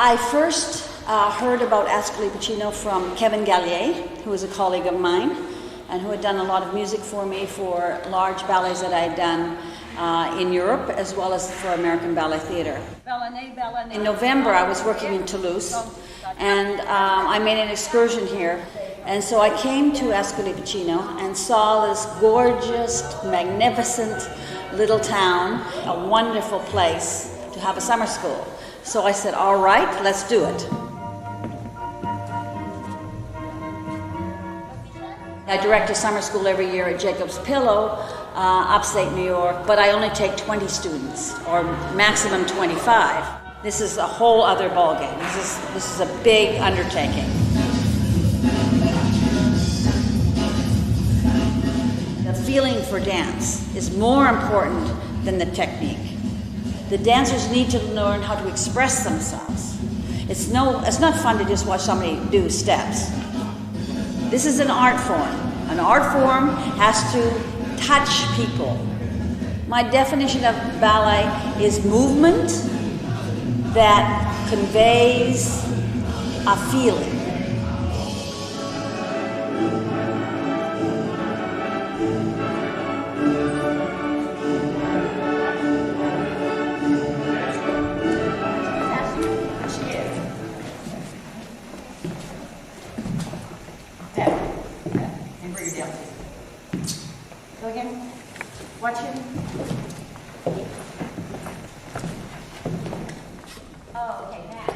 I first heard about Ascoli Piceno from Kevin Gallier, who was a colleague of mine, and who had done a lot of music for me for large ballets that I had done in Europe, as well as for American Ballet Theatre. In November, I was working in Toulouse, and I made an excursion here. And so I came to Ascoli Piceno and saw this gorgeous, magnificent little town, a wonderful place to have a summer school. So I said, all right, let's do it. I direct a summer school every year at Jacob's Pillow, upstate New York, but I only take 20 students, or maximum 25. This is a whole other ballgame. This is a big undertaking. The feeling for dance is more important than the technique. The dancers need to learn how to express themselves. It's not fun to just watch somebody do steps. This is an art form. An art form has to touch people. My definition of ballet is movement that conveys a feeling. Go again. Watch him. Oh, okay, that.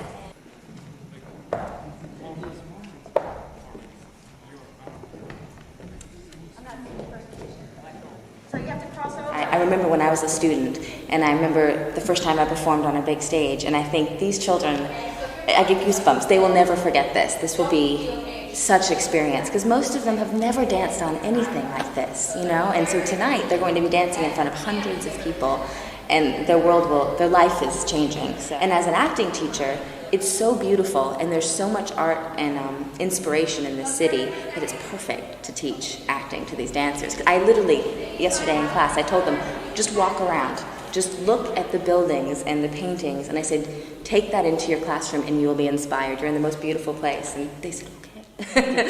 So you have to cross over. I remember when I was a student, and I remember the first time I performed on a big stage, and I think these children, I get goosebumps. They will never forget this. This will be such experience, because most of them have never danced on anything like this, you know? And so tonight they're going to be dancing in front of hundreds of people, and their life is changing. So, and as an acting teacher, it's so beautiful, and there's so much art and inspiration in this city that it's perfect to teach acting to these dancers. I literally, yesterday in class, I told them, just walk around. Just look at the buildings and the paintings, and I said, take that into your classroom and you will be inspired. You're in the most beautiful place. And they said, okay.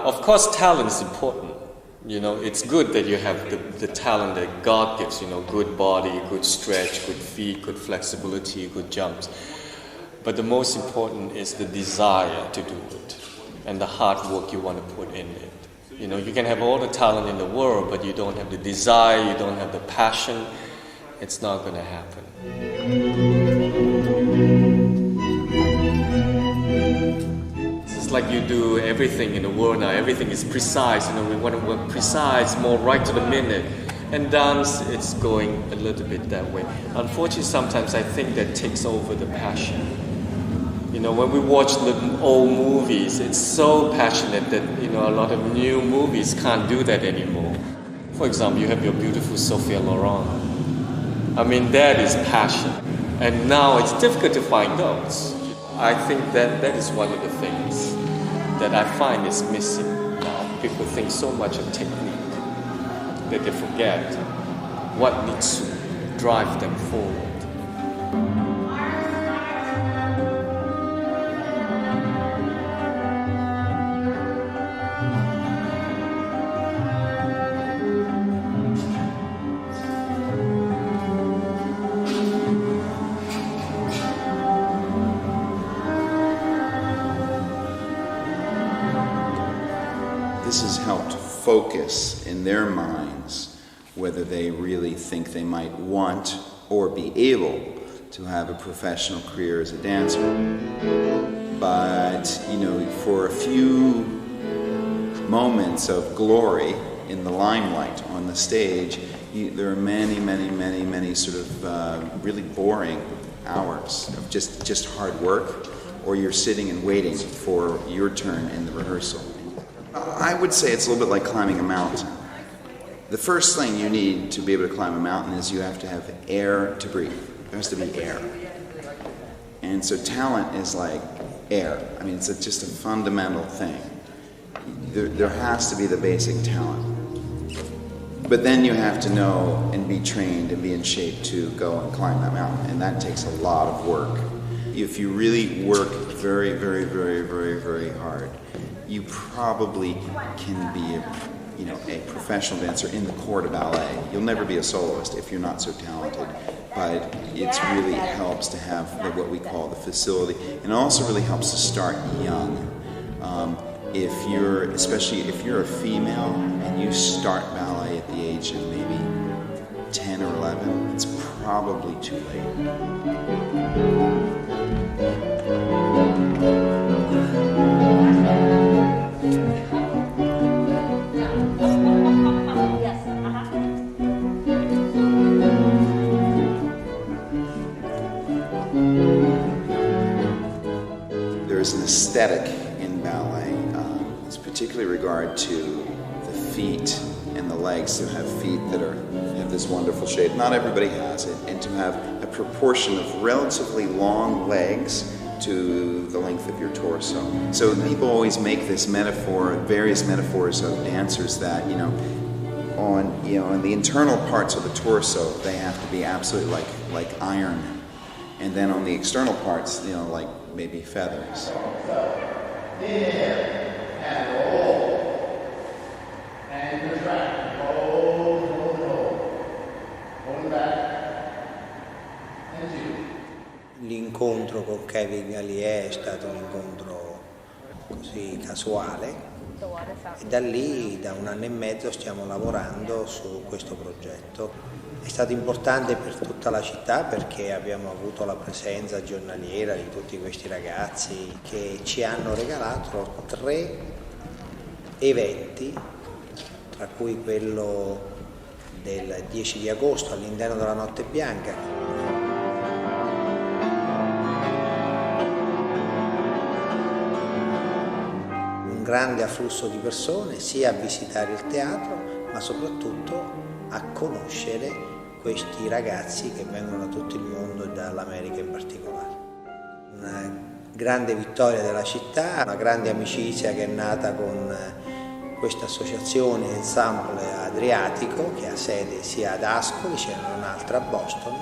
Of course, talent is important. You know, it's good that you have the talent that God gives, you know, good body, good stretch, good feet, good flexibility, good jumps. But the most important is the desire to do it and the hard work you want to put in it. You know, you can have all the talent in the world, but you don't have the desire, you don't have the passion, it's not going to happen. It's like you do everything in the world now. Everything is precise. You know, we want to work precise, more right to the minute. And dance, it's going a little bit that way. Unfortunately, sometimes I think that takes over the passion. You know, when we watch the old movies, it's so passionate that, you know, a lot of new movies can't do that anymore. For example, you have your beautiful Sophia Loren. I mean, that is passion. And now it's difficult to find those. I think that is one of the things that I find is missing now. People think so much of technique that they forget what needs to drive them forward. This has helped focus in their minds whether they really think they might want or be able to have a professional career as a dancer. But, you know, for a few moments of glory in the limelight on the stage, there are many sort of really boring hours of just hard work or you're sitting and waiting for your turn in the rehearsal. I would say it's a little bit like climbing a mountain. The first thing you need to be able to climb a mountain is you have to have air to breathe. There has to be air. And so talent is like air. I mean, it's just a fundamental thing. There has to be the basic talent. But then you have to know and be trained and be in shape to go and climb that mountain. And that takes a lot of work. If you really work very, very, very, very, very hard, you probably can be a professional dancer in the corps de ballet. You'll never be a soloist if you're not so talented, but it really helps to have what we call the facility, and it also really helps to start young. Especially if you're a female and you start ballet at the age of maybe 10 or 11, it's probably too late. There's an aesthetic in ballet, particularly regard to the feet and the legs, to have feet that have this wonderful shape. Not everybody has it, and to have a proportion of relatively long legs to the length of your torso. So people always make this metaphor, various metaphors of dancers that, on the internal parts of the torso, they have to be absolutely like iron, and then on the external parts, like maybe feathers. L'incontro con Kevin Gallier è stato un incontro così casuale e da lì, da 1 anno e mezzo, stiamo lavorando su questo progetto. È stato importante per tutta la città perché abbiamo avuto la presenza giornaliera di tutti questi ragazzi che ci hanno regalato 3 eventi, tra cui quello del 10 di agosto all'interno della Notte Bianca. Un grande afflusso di persone sia a visitare il teatro, ma soprattutto a conoscere questi ragazzi che vengono da tutto il mondo e dall'America in particolare. Una grande vittoria della città, una grande amicizia che è nata con questa associazione Ensemble Adriatico che ha sede sia ad Ascoli, c'è un'altra a Boston,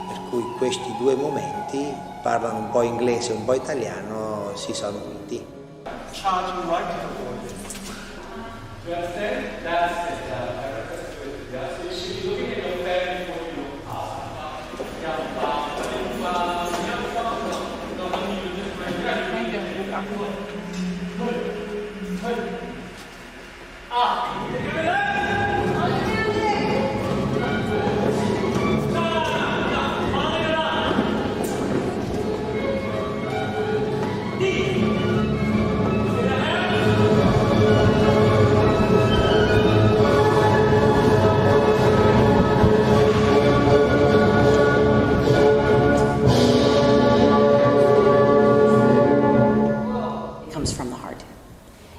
per cui questi 2 momenti, parlano un po' inglese e un po' italiano, si sono uniti. Charging right to the audience. You understand? That's it. Yeah, so you should be looking at your family before you look up.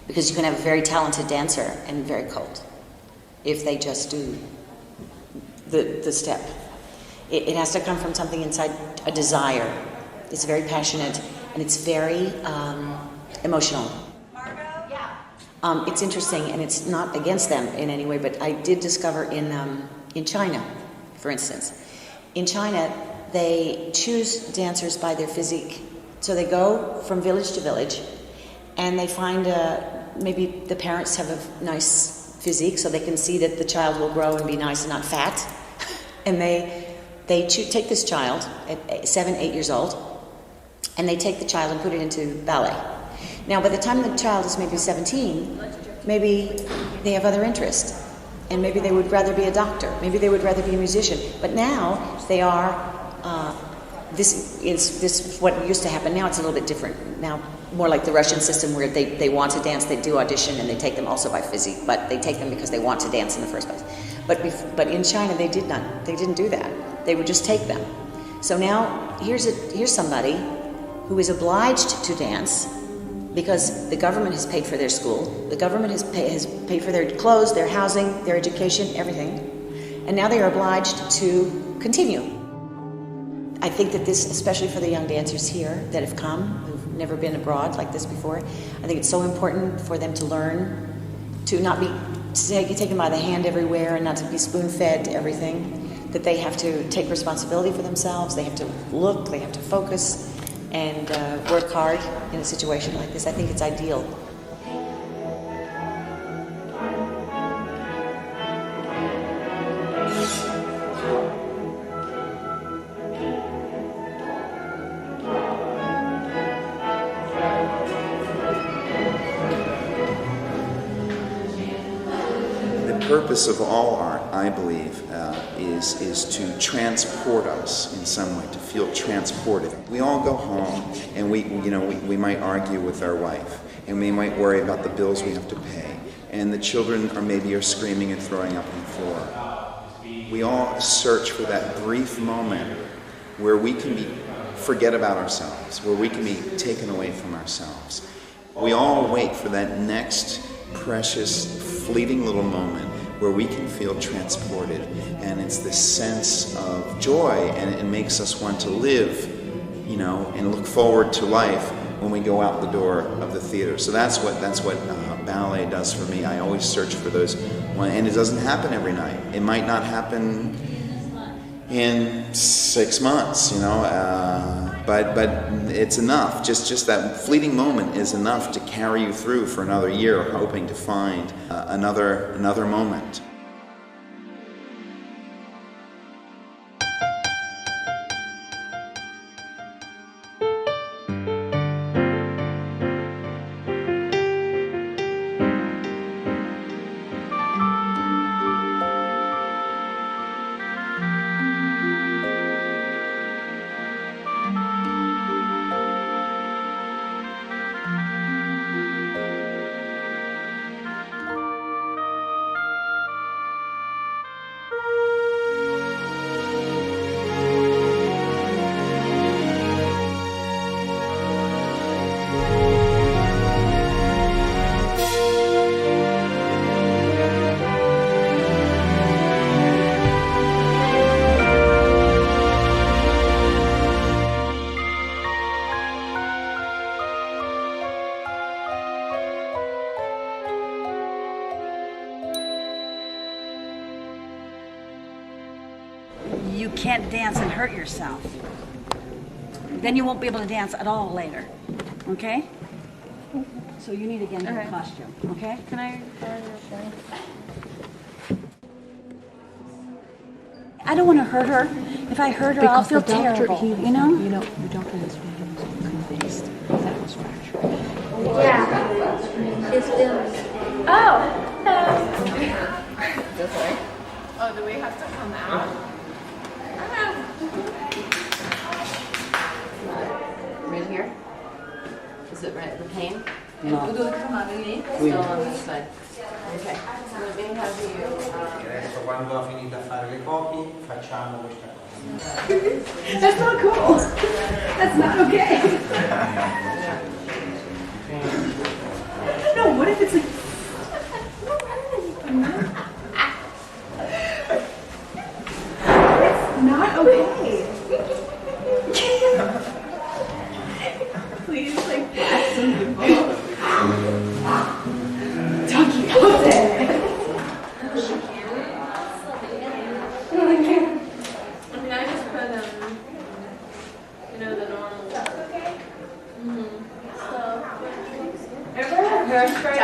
Because you can have a very talented dancer and very cold if they just do the step. It has to come from something inside, a desire. It's very passionate and it's very emotional. It's interesting, and it's not against them in any way, but I did discover in China, for instance. In China, they choose dancers by their physique. So they go from village to village, and they find maybe the parents have a nice physique, so they can see that the child will grow and be nice and not fat. And they take this child at 7, 8 years old, and they take the child and put it into ballet. Now, by the time the child is maybe 17, maybe they have other interests, and maybe they would rather be a doctor, maybe they would rather be a musician. But now they are. This is what used to happen. Now it's a little bit different. Now, more like the Russian system, where they want to dance, they do audition, and they take them also by physique, but they take them because they want to dance in the first place. But in China, they didn't do that. They would just take them. So now here's somebody who is obliged to dance because the government has paid for their school, the government has paid for their clothes, their housing, their education, everything, and now they are obliged to continue. I think that this, especially for the young dancers here that have come, who've never been abroad like this before, I think it's so important for them to learn to not be taken by the hand everywhere and not to be spoon-fed everything, that they have to take responsibility for themselves, they have to look, they have to focus, and work hard in a situation like this. I think it's ideal. The purpose of all art, I believe, is to transport us in some way, to feel transported. We all go home and we might argue with our wife, and we might worry about the bills we have to pay, and the children are screaming and throwing up on the floor. We all search for that brief moment where we can forget about ourselves, where we can be taken away from ourselves. We all wait for that next precious, fleeting little moment where we can feel transported, and it's this sense of joy, and it makes us want to live, and look forward to life when we go out the door of the theater. So that's what ballet does for me. I always search for those, and it doesn't happen every night. It might not happen in 6 months, but it's enough. Just that fleeting moment is enough to carry you through for another year, hoping to find another moment. You can't dance and hurt yourself. Then you won't be able to dance at all later. Okay? So you need to get into a costume. Okay? Can I borrow your phone? I don't want to hurt her. If I hurt her, I'll feel terrible. The doctor was convinced that it was fractured. Yeah. It's been. Oh, do we have to come out? Right here? Is it right? The pain? No. Still on this side. Okay. Let me have you. Adesso quando ha finito a fare le copie facciamo questa cosa. That's not cool. That's not okay. No, what if it's like. It's not okay. Please, like, blast some people. Talking about it. I mean, I just put the normal. That's okay. So, everyone hairspray.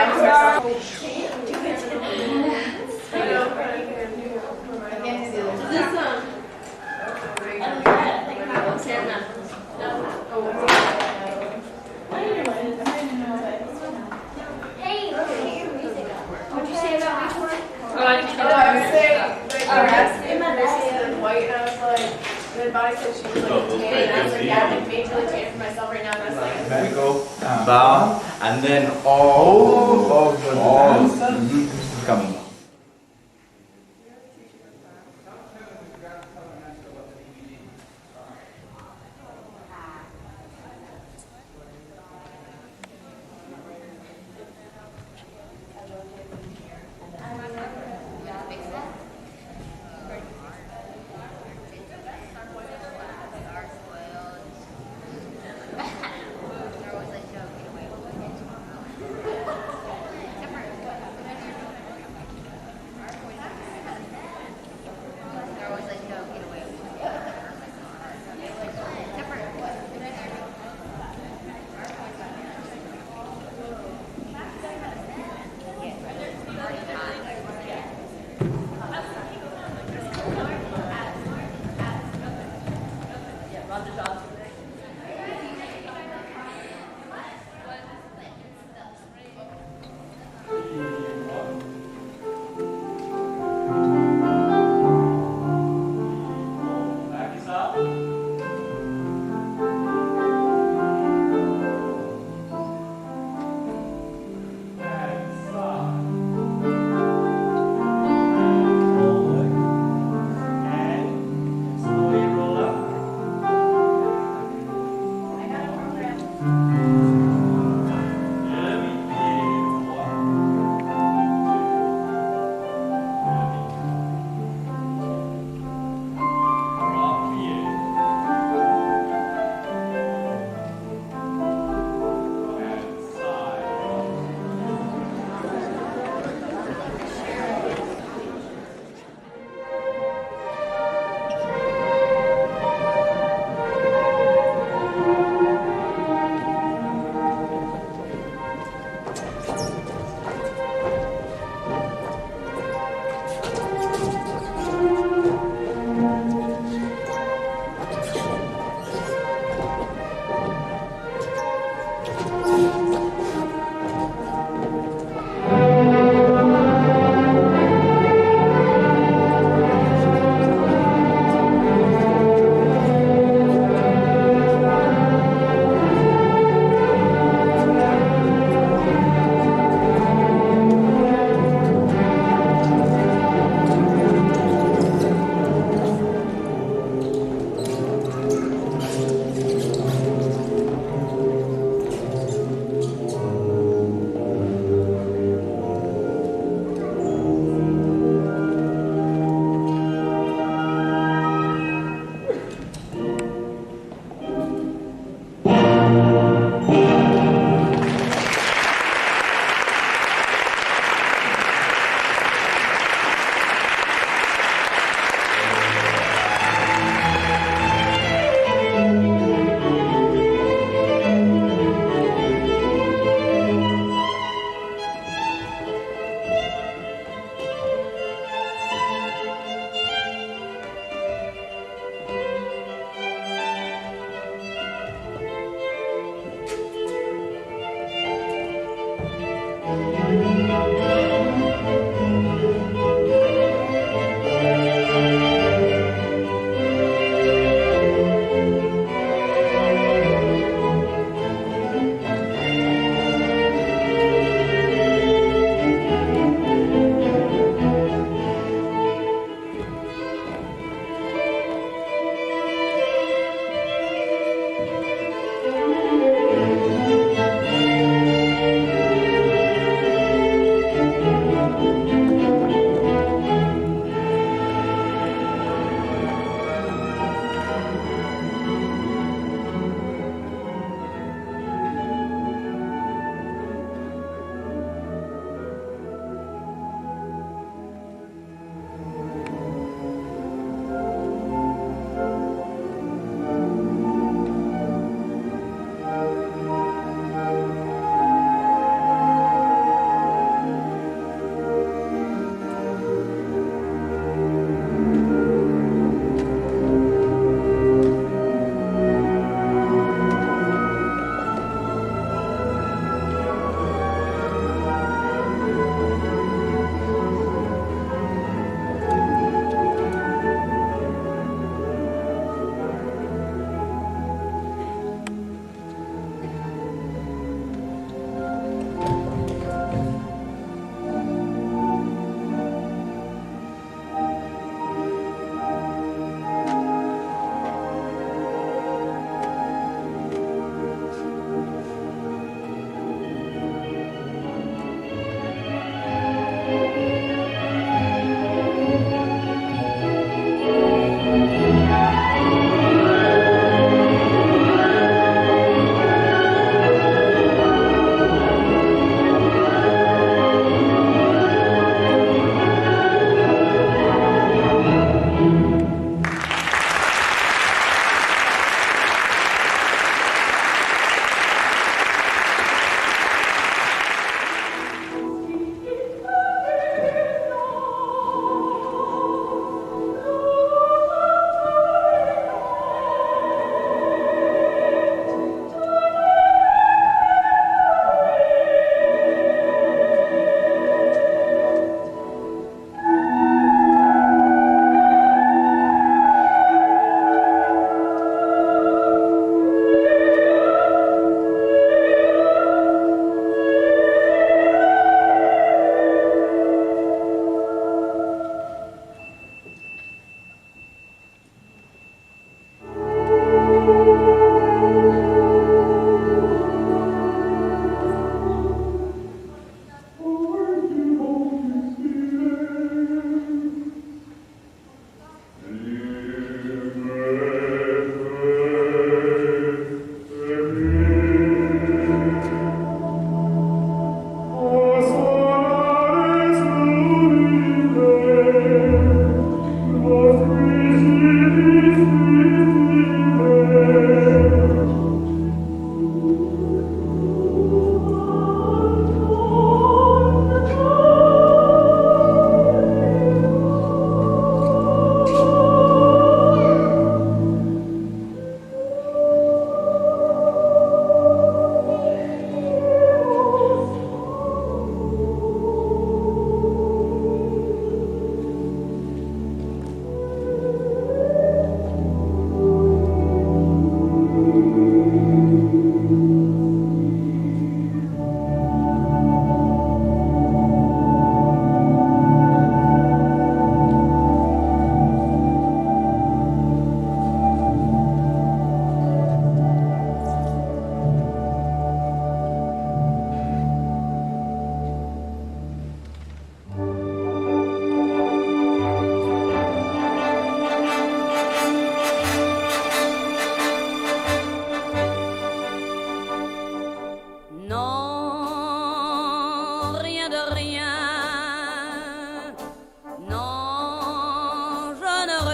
What'd you say about me before? I was saying, white, and I was like, the advice said she was like tan, and I was like, yeah, I'm being really tan for myself right now, and I was like, Let me go down, and then come.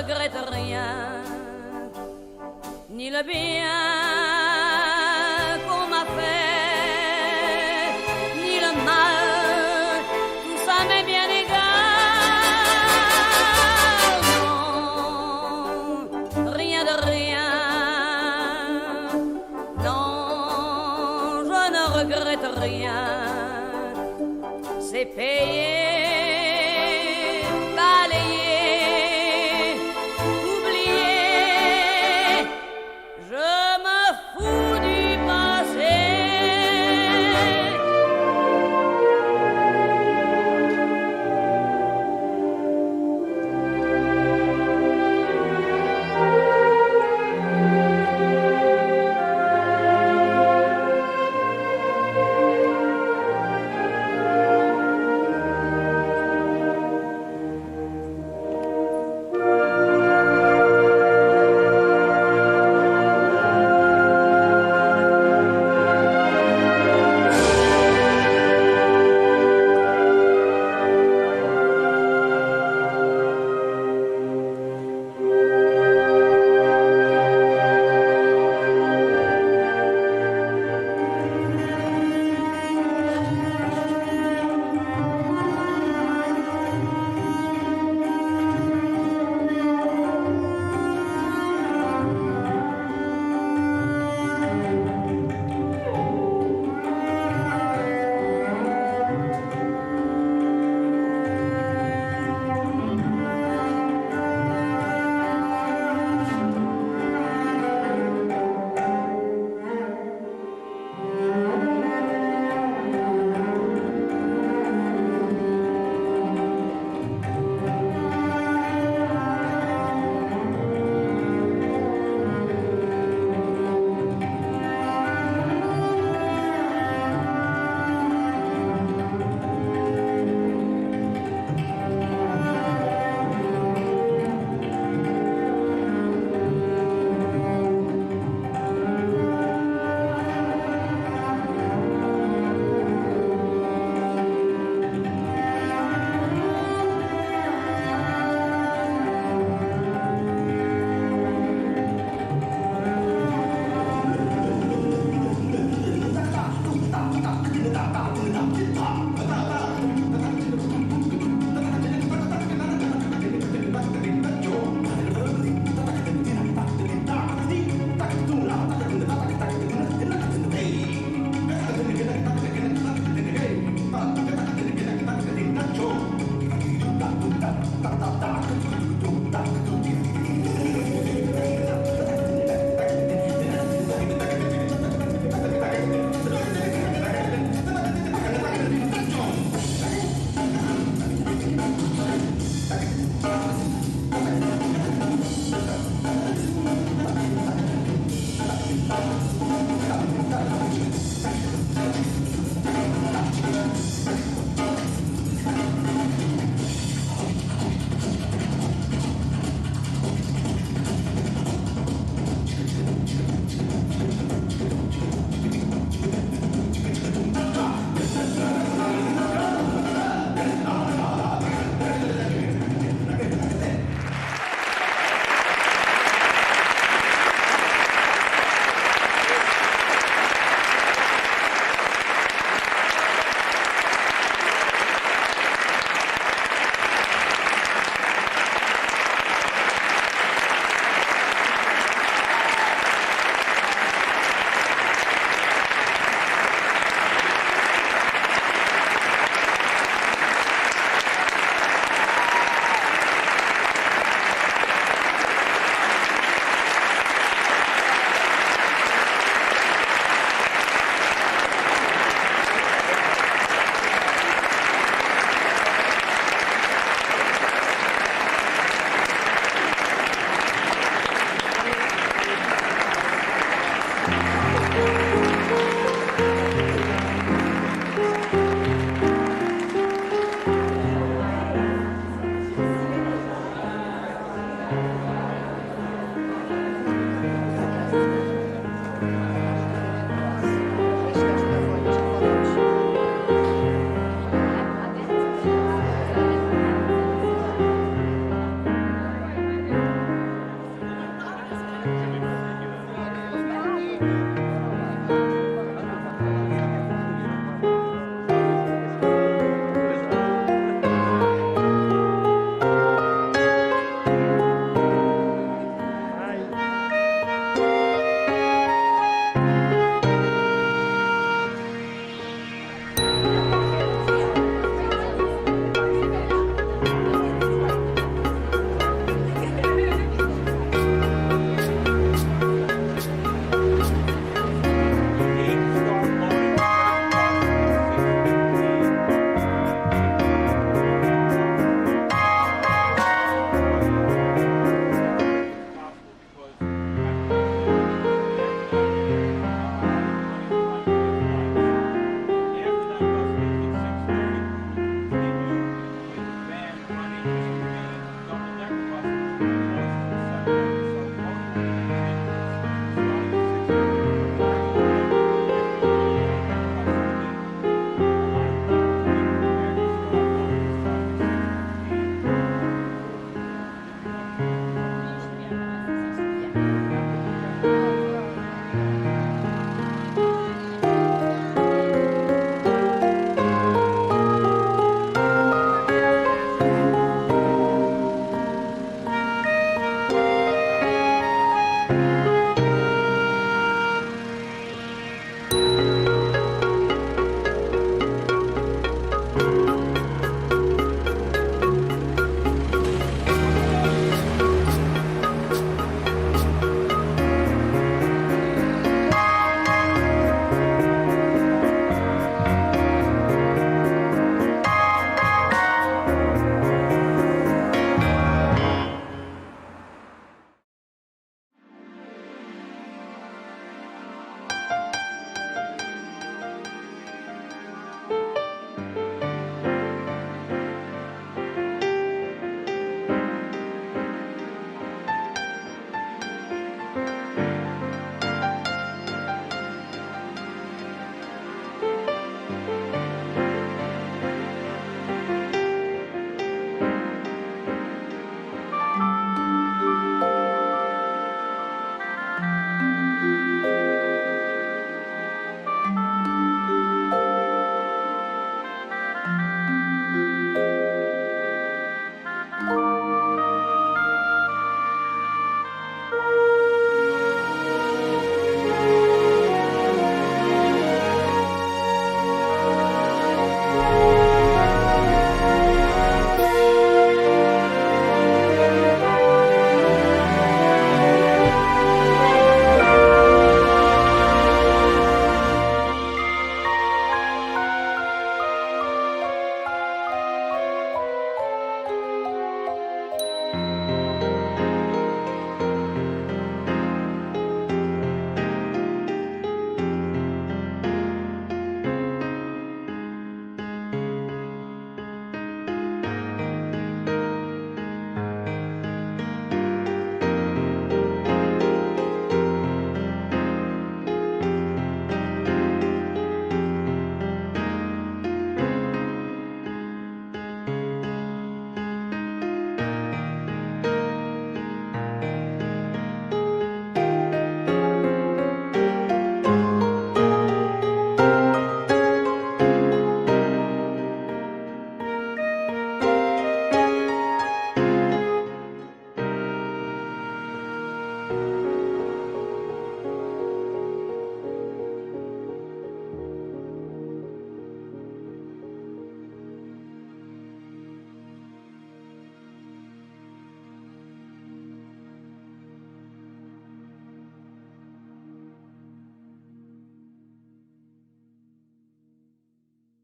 regrette rien, ni le bien qu'on m'a fait, ni le mal, tout ça m'est bien égal. Non, rien de rien, non, je ne regrette rien, c'est payé